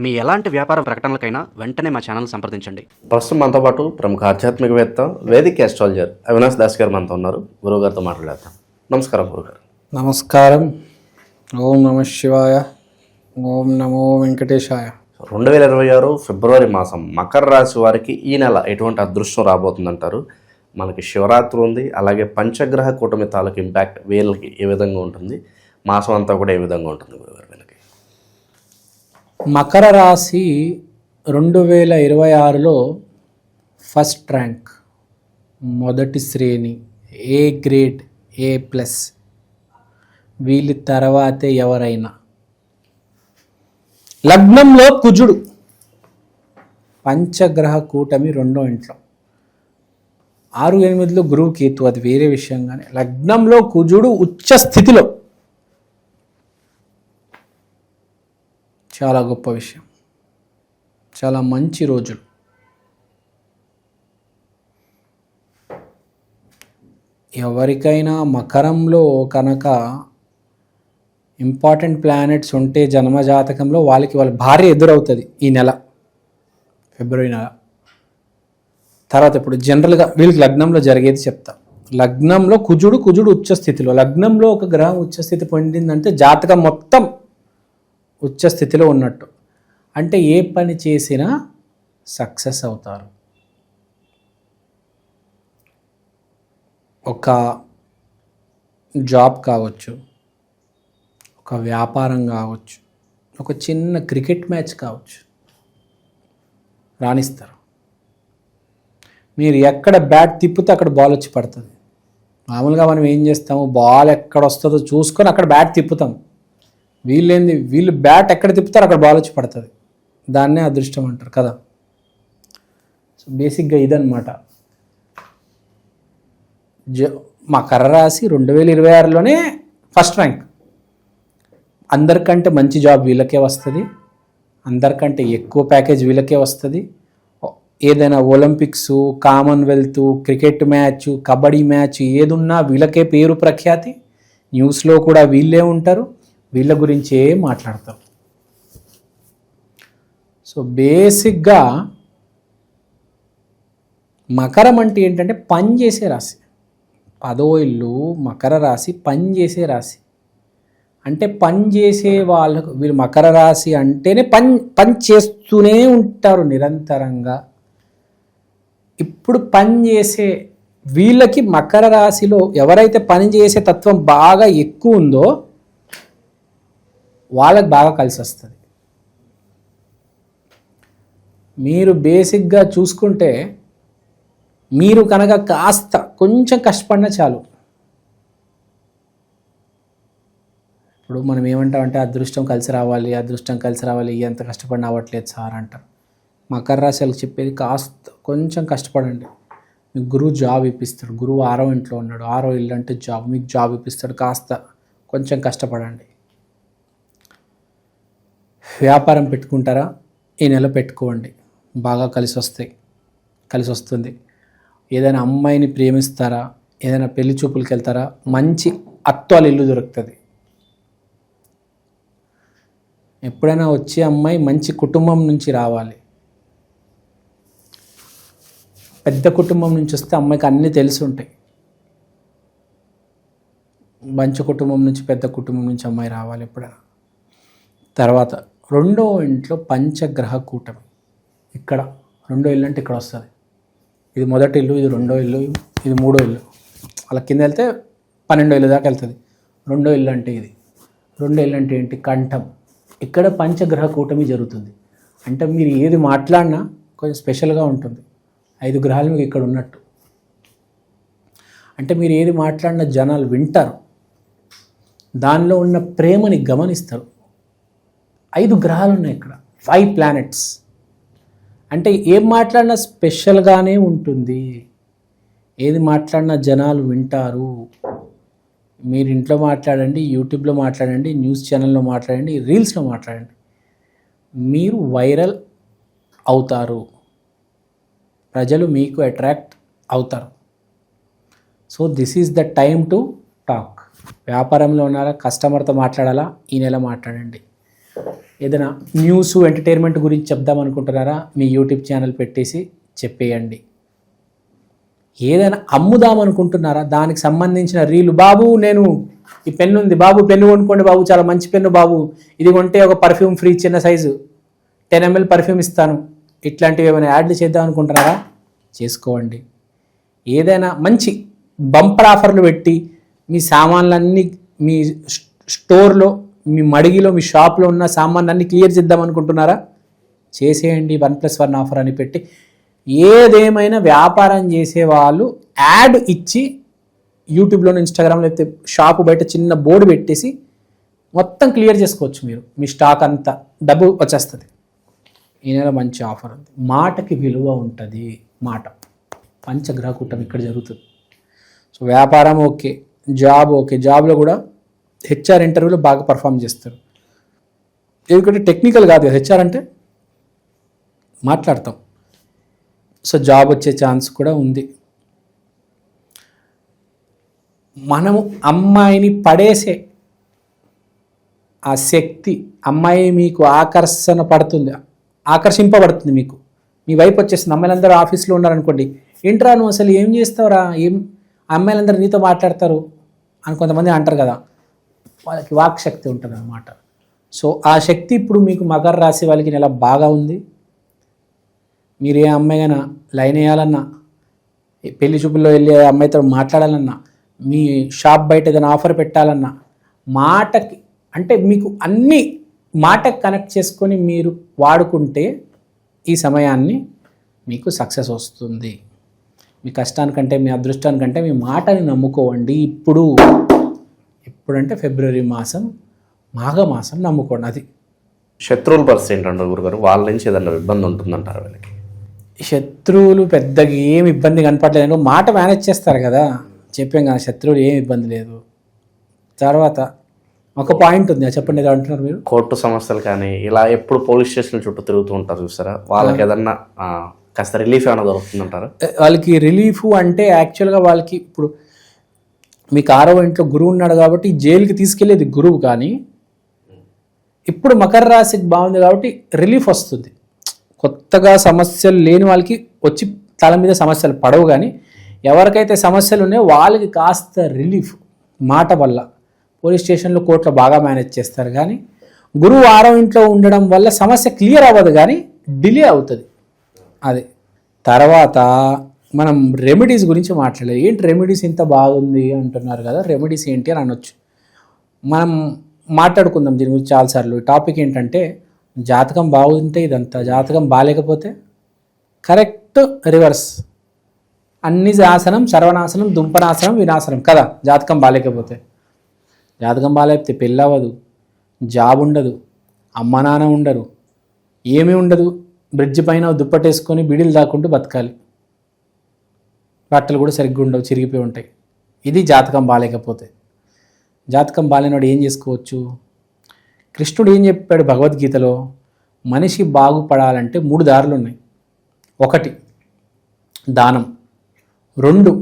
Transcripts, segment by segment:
మీ ఎలాంటి వ్యాపార ప్రకటనలకైనా వెంటనే మా ఛానల్ సంప్రదించండి. ప్రస్తుతం మనతో పాటు ప్రముఖ ఆధ్యాత్మికవేత్త వేదిక్ ఆస్ట్రాలజర్ అవినాష్ దాస్ గారు మనతో ఉన్నారు. గురువుగారితో మాట్లాడతాం. నమస్కారం గురుగారు. నమస్కారం. ఓం నమ శివాయ. ఓం నమో వెంకటేశాయ. 2026 ఫిబ్రవరి మాసం మకర రాశి వారికి ఈ నెల ఎటువంటి అదృష్టం రాబోతుందంటారు? మనకి శివరాత్రి ఉంది, అలాగే పంచగ్రహ కూటమి తాలూకు ఇంపాక్ట్ వీళ్ళకి ఏ విధంగా ఉంటుంది, మాసం అంతా కూడా ఏ విధంగా ఉంటుంది గురుగారు వీళ్ళకి? మకర రాశి 2026లో ఫస్ట్ ర్యాంక్, మొదటి శ్రేణి, ఏ గ్రేడ్, A+. వీళ్ళ తర్వాతే ఎవరైనా. లగ్నంలో కుజుడు, పంచగ్రహ కూటమి రెండో ఇంట్లో, 6-8లో గురువు కేతు, అది వేరే విషయం. కానీ లగ్నంలో కుజుడు ఉచ్చ స్థితిలో, చాలా గొప్ప విషయం, చాలా మంచి రోజులు. ఎవరికైనా మకరంలో కనుక ఇంపార్టెంట్ ప్లానెట్స్ ఉంటే జన్మజాతకంలో వాళ్ళ భార్య ఎదురవుతుంది ఈ నెల, ఫిబ్రవరి నెల తర్వాత. ఇప్పుడు జనరల్గా వీళ్ళకి లగ్నంలో జరిగేది చెప్తా. లగ్నంలో కుజుడు ఉచ్చ స్థితిలో, లగ్నంలో ఒక గ్రహం ఉచ్చస్థితి పొందిందంటే జాతకం మొత్తం ఉచ్చ స్థితిలో ఉన్నట్టు. అంటే ఏ పని చేసినా సక్సెస్ అవుతారు. ఒక జాబ్ కావచ్చు, ఒక వ్యాపారం కావచ్చు, ఒక చిన్న క్రికెట్ మ్యాచ్ కావచ్చు, రాణిస్తారు. మీరు ఎక్కడ బ్యాట్ తిప్పితే అక్కడ బాల్ వచ్చి పడుతుంది. మామూలుగా మనం ఏం చేస్తాము, బాల్ ఎక్కడ వస్తుందో చూసుకొని అక్కడ బ్యాట్ తిప్పుతాం. వీళ్ళు బ్యాట్ ఎక్కడ తిప్పుతారో అక్కడ బాల్ వచ్చి పడుతుంది. దాన్నే అదృష్టం అంటారు కదా. సో బేసిక్గా ఇదన్నమాట. మకర రాశి 2026లోనే ఫస్ట్ ర్యాంక్. అందరికంటే మంచి జాబ్ వీళ్ళకే వస్తుంది, అందరికంటే ఎక్కువ ప్యాకేజ్ వీళ్ళకే వస్తుంది. ఏదైనా Olympics, Commonwealth, cricket match, kabaddi match ఏదున్నా వీళ్ళకే పేరు ప్రఖ్యాతి. న్యూస్లో కూడా వీళ్ళే ఉంటారు, వీళ్ళ గురించే మాట్లాడతారు. సో బేసిక్గా మకరం అంటే ఏంటంటే పని చేసే రాశి. 10వ ఇల్లు మకర రాశి, పని చేసే రాశి. అంటే పని చేసే వాళ్ళకు, వీళ్ళు మకర రాశి అంటేనే పని చేస్తూనే ఉంటారు నిరంతరంగా. ఇప్పుడు పని చేసే వీళ్ళకి మకర రాశిలో ఎవరైతే పని చేసే తత్వం బాగా ఎక్కువ ఉందో వాళ్ళకి బాగా కలిసి వస్తుంది. మీరు బేసిక్గా చూసుకుంటే మీరు కనుక కాస్త కొంచెం కష్టపడినా చాలు. ఇప్పుడు మనం ఏమంటామంటే అదృష్టం కలిసి రావాలి, ఎంత కష్టపడినా అవ్వట్లేదు సార్ అంటారు. మకర రాశి వాళ్ళకి చెప్పేది కాస్త కొంచెం కష్టపడండి. మీకు గురువు జాబ్ ఇప్పిస్తాడు. గురువు 6వ ఇంట్లో ఉన్నాడు, 6వ ఇల్లు అంటే జాబ్, మీకు జాబ్ ఇప్పిస్తాడు. కాస్త కొంచెం కష్టపడండి. వ్యాపారం పెట్టుకుంటారా, ఈ నెల పెట్టుకోండి, బాగా కలిసి వస్తుంది. ఏదైనా అమ్మాయిని ప్రేమిస్తారా, ఏదైనా పెళ్లి చూపులకు వెళ్తారా, మంచి అత్వాల ఇల్లు దొరుకుతుంది. ఎప్పుడైనా వచ్చే అమ్మాయి మంచి కుటుంబం నుంచి రావాలి. పెద్ద కుటుంబం నుంచి వస్తే అమ్మాయికి అన్నీ తెలిసి ఉంటాయి. మంచి కుటుంబం నుంచి, పెద్ద కుటుంబం నుంచి అమ్మాయి రావాలి ఎప్పుడైనా. తర్వాత 2వ ఇంట్లో పంచగ్రహ కూటమి. ఇక్కడ 2వ ఇల్లు అంటే ఇక్కడ వస్తుంది. ఇది మొదటి ఇల్లు, ఇది 2వ ఇల్లు, ఇది 3వ ఇల్లు. అలా కింద వెళ్తే 12వ ఇల్లు దాకా వెళ్తుంది. 2వ ఇల్లు అంటే ఇది. 2వ ఇల్లు అంటే ఏంటి, కంఠం. ఇక్కడ పంచగ్రహ కూటమి జరుగుతుంది. అంటే మీరు ఏది మాట్లాడినా కొంచెం స్పెషల్గా ఉంటుంది. 5 గ్రహాలు మీకు ఇక్కడ ఉన్నట్టు. అంటే మీరు ఏది మాట్లాడినా జనాలు వింటారు, దానిలో ఉన్న ప్రేమని గమనిస్తారు. 5 గ్రహాలు ఉన్నాయి ఇక్కడ, 5 ప్లానెట్స్. అంటే ఏం మాట్లాడినా స్పెషల్గానే ఉంటుంది. ఏది మాట్లాడినా జనాలు వింటారు. మీరు ఇంట్లో మాట్లాడండి, యూట్యూబ్లో మాట్లాడండి, న్యూస్ ఛానల్లో మాట్లాడండి, రీల్స్లో మాట్లాడండి, మీరు వైరల్ అవుతారు. ప్రజలు మీకు అట్రాక్ట్ అవుతారు. So this is the time to talk. వ్యాపారంలో ఉన్నారా, కస్టమర్తో మాట్లాడాలా, ఈ నెల మాట్లాడండి. ఏదైనా న్యూస్ ఎంటర్టైన్మెంట్ గురించి చెప్దాం అనుకుంటున్నారా, మీ యూట్యూబ్ ఛానల్ పెట్టేసి చెప్పేయండి. ఏదైనా అమ్ముదాం అనుకుంటున్నారా, దానికి సంబంధించిన రీలు, బాబు నేను ఈ పెన్ను ఉంది బాబు, పెన్ను కొనుక్కోండి బాబు, చాలా మంచి పెన్ను బాబు, ఇది కొంటే ఒక పర్ఫ్యూమ్ ఫ్రీ, చిన్న సైజు 10 ml పర్ఫ్యూమ్ ఇస్తాను, ఇట్లాంటివి ఏమైనా యాడ్లు చేద్దాం అనుకుంటున్నారా, చేసుకోండి. ఏదైనా మంచి బంపర్ ఆఫర్లు పెట్టి మీ సామాన్లన్నీ మీ స్టోర్లో, మీ మడిగిలో, మీ షాప్లో ఉన్న సామాన్లన్నీ క్లియర్ చేద్దాం అనుకుంటున్నారా, చేసేయండి. 1+1 ఆఫర్ అని పెట్టి ఏదేమైనా వ్యాపారం చేసేవాళ్ళు యాడ్ ఇచ్చి యూట్యూబ్లోనే, ఇన్స్టాగ్రామ్లో అయితే షాపు బయట చిన్న బోర్డు పెట్టేసి మొత్తం క్లియర్ చేసుకోవచ్చు. మీరు మీ స్టాక్ అంతా డబ్బు వచ్చేస్తుంది. ఈ నెల మంచి ఆఫర్ ఉంది. మాటకి విలువ ఉంటుంది. మాట పంచగ్రహ కూటమి ఇక్కడ జరుగుతుంది. సో వ్యాపారం ఓకే, జాబ్ ఓకే. జాబ్లో కూడా హెచ్ఆర్ ఇంటర్వ్యూలో బాగా పర్ఫామ్ చేస్తారు. ఎందుకంటే టెక్నికల్ కాదు, హెచ్ఆర్ అంటే మాట్లాడతాం. సో జాబ్ వచ్చే ఛాన్స్ కూడా ఉంది. మనము అమ్మాయిని పడేసే ఆ శక్తి, అమ్మాయి మీకు ఆకర్షింపబడుతుంది. మీకు మీ వైపు వచ్చేస్తుంది. అమ్మాయిలందరూ ఆఫీస్లో ఉన్నారనుకోండి, ఏంట్రా నువ్వు అసలు ఏం చేస్తావురా, అమ్మాయిలందరూ నీతో మాట్లాడతారు అని కొంతమంది అంటారు కదా, వాళ్ళకి వాక్ శక్తి ఉంటుంది అన్నమాట. సో ఆ శక్తి ఇప్పుడు మీకు మకర రాశి వాళ్ళకి నెల బాగా ఉంది. మీరు ఏ అమ్మాయినా లైన్ వేయాలన్నా, పెళ్లి చూపుల్లో వెళ్ళి అమ్మాయితో మాట్లాడాలన్నా, మీ షాప్ బయట ఏదైనా ఆఫర్ పెట్టాలన్నా, మాటకి అంటే మీకు అన్ని మాటకి కనెక్ట్ చేసుకొని మీరు వాడుకుంటే ఈ సమయాన్ని మీకు సక్సెస్ వస్తుంది. మీ కష్టానికంటే, మీ అదృష్టానికంటే మీ మాటని నమ్ముకోండి. ఇప్పుడంటే ఫిబ్రవరి మాసం, మాఘమాసం నమ్ముకోండి. అది శత్రువుల పరిస్థితి ఏంటంటారు గురుగారు? వాళ్ళ నుంచి ఏదైనా ఇబ్బంది ఉంటుందంటారు వీళ్ళకి? శత్రువులు పెద్దగా ఏమి ఇబ్బంది కనపడలేదు. మాట మేనేజ్ చేస్తారు కదా, చెప్పాం కదా, శత్రువులు ఏమి ఇబ్బంది లేదు. తర్వాత ఒక పాయింట్ ఉంది, చెప్పండి, ఏదో అంటున్నారు మీరు. కోర్టు సమస్యలు కానీ ఇలా ఎప్పుడు పోలీస్ స్టేషన్ చుట్టూ తిరుగుతూ ఉంటారు చూస్తారా, వాళ్ళకి ఏదన్నా కాస్త రిలీఫ్ ఏమైనా దొరుకుతుందంటారా? వాళ్ళకి రిలీఫ్ అంటే యాక్చువల్గా వాళ్ళకి ఇప్పుడు మీకు 6వ ఇంట్లో గురువు ఉన్నాడు కాబట్టి జైలుకి తీసుకెళ్లేది గురువు, కానీ ఇప్పుడు మకర రాశికి బాగుంది కాబట్టి రిలీఫ్ వస్తుంది. కొత్తగా సమస్యలు లేని వాళ్ళకి వచ్చి తల మీద సమస్యలు పడవు, కానీ ఎవరికైతే సమస్యలు ఉన్నాయో వాళ్ళకి కాస్త రిలీఫ్ మాట వల్ల. పోలీస్ స్టేషన్లో, కోర్టులో బాగా మేనేజ్ చేస్తారు, కానీ గురువు 6వ ఇంట్లో ఉండడం వల్ల సమస్య క్లియర్ అవ్వదు, కానీ డిలే అవుతుంది. అది తర్వాత మనం రెమెడీస్ గురించి మాట్లాడలేదు. ఏంటి రెమెడీస్ ఇంత బాగుంది అంటున్నారు కదా, రెమెడీస్ ఏంటి అని అనొచ్చు. మనం మాట్లాడుకుందాం దీని గురించి చాలాసార్లు. టాపిక్ ఏంటంటే జాతకం బాగుంటే ఇదంతా, జాతకం బాగాలేకపోతే కరెక్ట్ రివర్స్. అన్ని ఆసనం, సర్వనాశనం, దుంపనాశనం, వినాశనం కదా. జాతకం బాగాలేకపోతే, జాతకం బాగాలేకపోతే పెళ్ళి అవ్వదు, జాబ్ ఉండదు, అమ్మ నాన్న ఉండరు, ఏమీ ఉండదు. బ్రిడ్జ్ పైన దుప్పటేసుకొని బీడీలు దాక్కుంటూ బతకాలి. బట్టలు కూడా సరిగ్గా ఉండవు, చిరిగిపోయి ఉంటాయి. ఇది జాతకం బాగాలేకపోతే. జాతకం బాగాలేనివాడు ఏం చేసుకోవచ్చు? కృష్ణుడు ఏం చెప్పాడు భగవద్గీతలో? మనిషి బాగుపడాలంటే 3 దారులు ఉన్నాయి. 1 దానం, 2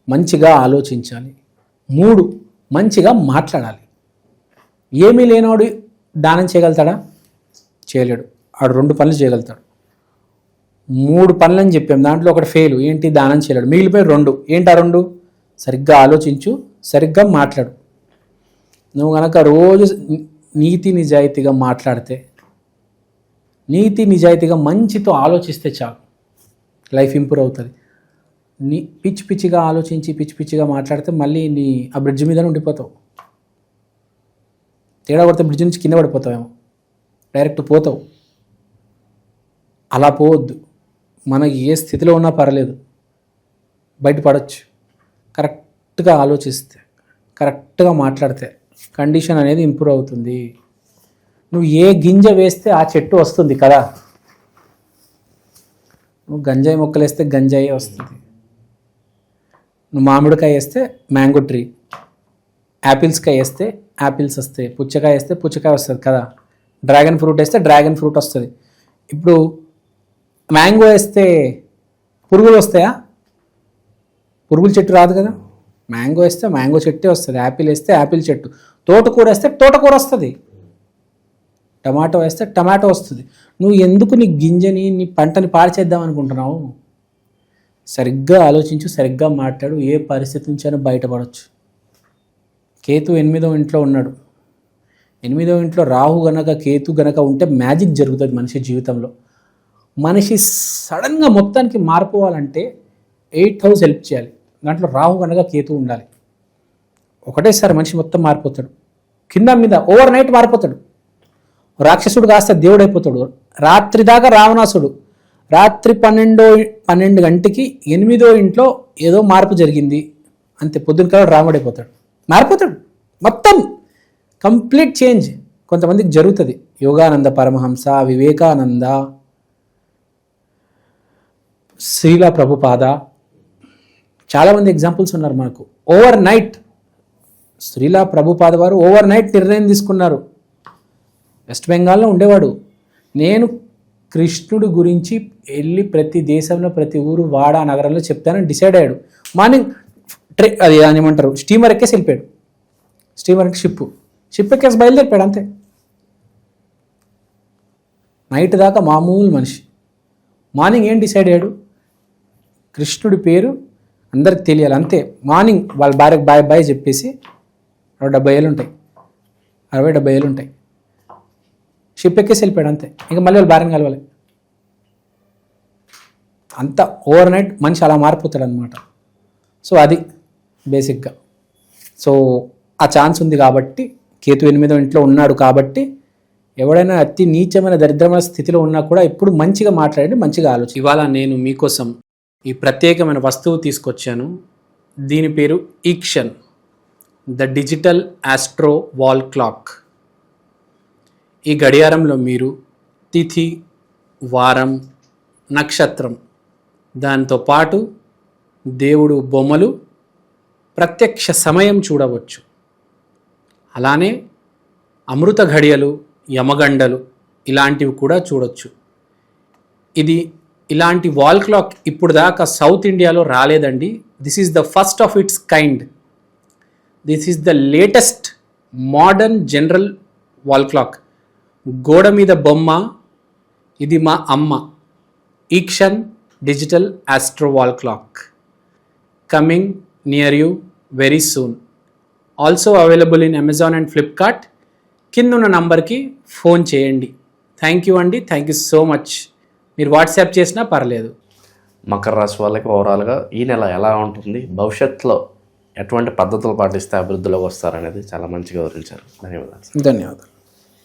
మంచిగా ఆలోచించాలి, 3 మంచిగా మాట్లాడాలి. ఏమీ లేనివాడు దానం చేయగలుగుతాడా? చేయలేడు. ఆడు 2 పనులు చేయగలుగుతాడు. 3 పనులని చెప్పాం, దాంట్లో 1 ఫెయిల్. ఏంటి? దానం చేయలేడు. మిగిలిపోయి 2. ఏంటి ఆ 2? సరిగ్గా ఆలోచించు, సరిగ్గా మాట్లాడు. నువ్వు కనుక రోజు నీతి నిజాయితీగా మాట్లాడితే, నీతి నిజాయితీగా మంచితో ఆలోచిస్తే చాలు, లైఫ్ ఇంప్రూవ్ అవుతుంది. పిచ్చి పిచ్చిగా ఆలోచించి పిచ్చి పిచ్చిగా మాట్లాడితే మళ్ళీ ఆ బ్రిడ్జ్ మీదనే ఉండిపోతావు. తేడా కొడితే బ్రిడ్జ్ నుంచి కింద పడిపోతావేమో, డైరెక్ట్ పోతావు. అలా పోవద్దు. మనకి ఏ స్థితిలో ఉన్నా పర్లేదు, బయటపడవచ్చు. కరెక్ట్గా ఆలోచిస్తే, కరెక్ట్గా మాట్లాడితే కండిషన్ అనేది ఇంప్రూవ్ అవుతుంది. నువ్వు ఏ గింజ వేస్తే ఆ చెట్టు వస్తుంది కదా. నువ్వు గంజాయి మొక్కలు వేస్తే గంజాయి వస్తుంది, నువ్వు మామిడికాయ వేస్తే మ్యాంగో ట్రీ, యాపిల్స్కాయ వేస్తే యాపిల్స్ వస్తాయి, పుచ్చకాయ వేస్తే పుచ్చకాయ వస్తుంది కదా. డ్రాగన్ ఫ్రూట్ వేస్తే డ్రాగన్ ఫ్రూట్ వస్తుంది. ఇప్పుడు మ్యాంగో వేస్తే పురుగులు వస్తాయా? పురుగుల చెట్టు రాదు కదా. మ్యాంగో వేస్తే మ్యాంగో చెట్టే వస్తుంది, యాపిల్ వేస్తే యాపిల్ చెట్టు, తోటకూర వేస్తే తోటకూర వస్తుంది. టమాటో వేస్తే టమాటో వస్తుంది. నువ్వు ఎందుకు నీ గింజని నీ పంటని పాడు చేద్దాం అనుకుంటున్నావు? సరిగ్గా ఆలోచించు, సరిగ్గా మాట్లాడు, ఏ పరిస్థితి నుంచైనా బయటపడవచ్చు. కేతు 8వ ఇంట్లో ఉన్నాడు. 8వ ఇంట్లో రాహు గనక కేతు గనక ఉంటే మ్యాజిక్ జరుగుతుంది మనిషి జీవితంలో. మనిషి సడన్గా మొత్తానికి మారిపోవాలంటే 8th హౌస్ హెల్ప్ చేయాలి. దాంట్లో రాహు గనక కేతు ఉండాలి. ఒకటేసారి మనిషి మొత్తం మారిపోతాడు, కింద మీద ఓవర్ నైట్ మారిపోతాడు. రాక్షసుడు కాస్త దేవుడు అయిపోతాడు. రాత్రి దాకా రావణాసుడు, రాత్రి 12 గంటకి 8వ ఇంట్లో ఏదో మార్పు జరిగింది అంతే, పొద్దున కాలం రాముడు అయిపోతాడు, మారిపోతాడు మొత్తం. కంప్లీట్ చేంజ్ కొంతమందికి జరుగుతుంది. యోగానంద పరమహంస, వివేకానంద, శ్రీల ప్రభుపాద, చాలామంది ఎగ్జాంపుల్స్ ఉన్నారు మనకు. ఓవర్ నైట్ శ్రీల ప్రభుపాద వారు ఓవర్ నైట్ నిర్ణయం తీసుకున్నారు. వెస్ట్ బెంగాల్లో ఉండేవాడు. నేను కృష్ణుడి గురించి వెళ్ళి ప్రతి దేశంలో ప్రతి ఊరు వాడ నగరంలో చెప్తానని డిసైడ్ అయ్యాడు. మార్నింగ్ అది ఏమంటారు, స్టీమర్ ఎక్కేసి వెళ్ళిపోయాడు. స్టీమర్ ఎక్కి షిప్ ఎక్కేసి బయలుదేరిపోయాడు అంతే. నైట్ దాకా మామూలు మనిషి. మార్నింగ్ ఏం డిసైడ్ అయ్యాడు, కృష్ణుడి పేరు అందరికి తెలియాలి అంతే. మార్నింగ్ వాళ్ళ భార్యకు బాయ్ బాయ్ చెప్పేసి 70 ఏళ్ళు ఉంటాయి, 60-70 ఏళ్ళు ఉంటాయి. షిప్ ఎక్కేసి వెళ్ళిపోయాడు అంతే. ఇంకా మళ్ళీ వాళ్ళు భార్యను కలవాలి. అంత ఓవర్ నైట్ మనిషి అలా మారిపోతాడు అనమాట. సో అది బేసిక్గా. సో ఆ ఛాన్స్ ఉంది కాబట్టి, కేతు 8వ ఇంట్లో ఉన్నాడు కాబట్టి, ఎవడైనా అతి నీచమైన దరిద్రమైన స్థితిలో ఉన్నా కూడా ఇప్పుడు మంచిగా మాట్లాడండి, మంచిగా ఆలోచన. ఇవాళ నేను మీకోసం ఈ ప్రత్యేకమైన వస్తువు తీసుకొచ్చాను. దీని పేరు ఈక్షన్, the digital astro wall clock. ఈ గడియారంలో మీరు తిథి, వారం, నక్షత్రం, దాంతో పాటు దేవుడు బొమ్మలు, ప్రత్యక్ష సమయం చూడవచ్చు. అలానే అమృత ఘడియలు, యమగండలు ఇలాంటివి కూడా చూడొచ్చు. ఇది ఇలాంటి వాల్ క్లాక్ ఇప్పుడు దాకా సౌత్ ఇండియాలో రాలేదండి. This is the first of its kind. This is the latest modern general wall clock. గోడ మీద బొమ్మ, ఇది మా అమ్మ. ఈక్షన్ digital astro wall clock coming near you very soon. Also available in Amazon and Flipkart. కింద ఉన్న నంబర్కి ఫోన్ చేయండి. థ్యాంక్ యూ అండి, థ్యాంక్ యూ సో మచ్. మీరు వాట్సాప్ చేసినా పర్లేదు. మకర రాశి వాళ్ళకి ఓవరాల్గా ఈ నెల ఎలా ఉంటుంది, భవిష్యత్తులో ఎటువంటి పద్ధతులు పాటిస్తే అభివృద్ధిలోకి వస్తారనేది చాలా మంచిగా వివరించారు. ధన్యవాదాలు. ధన్యవాదాలు.